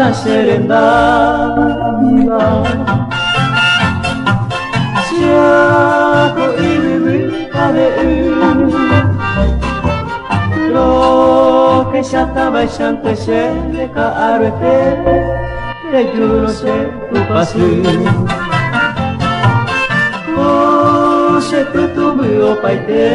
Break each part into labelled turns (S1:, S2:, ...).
S1: na serendanga. Siapa ini pareu, lo que ya estaba echando se le caarete, le juro se tu paseo. Se tu tubuo paite,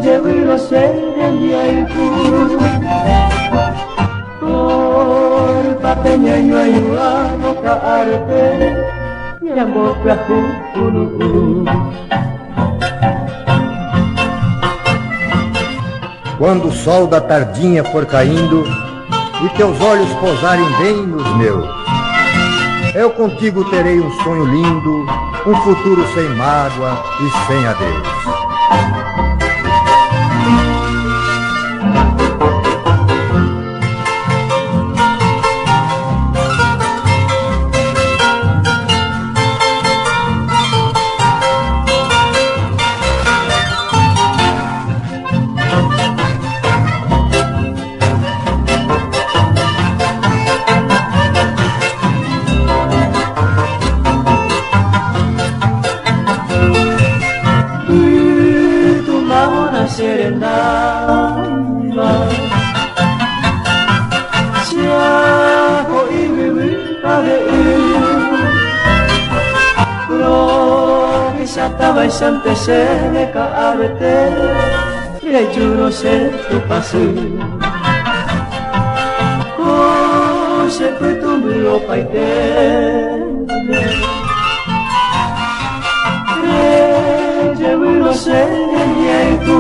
S1: llevo se envía y tú, por papeña y ayuda no caarte, y amor que
S2: Quando o sol da tardinha for caindo e teus olhos pousarem bem nos meus, eu contigo terei um sonho lindo, um futuro sem mágoa e sem adeus.
S1: serendanga. Siapa ibu pareu, lo que ya estaba echando se le caarte, le juro se tu paseo. Cose que tu me lo paite. Llevo se niego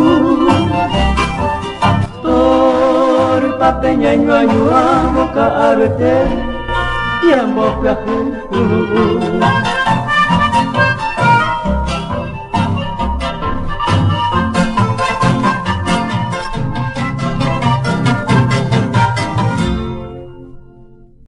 S1: por papeña y no ayuda a caarte y a moca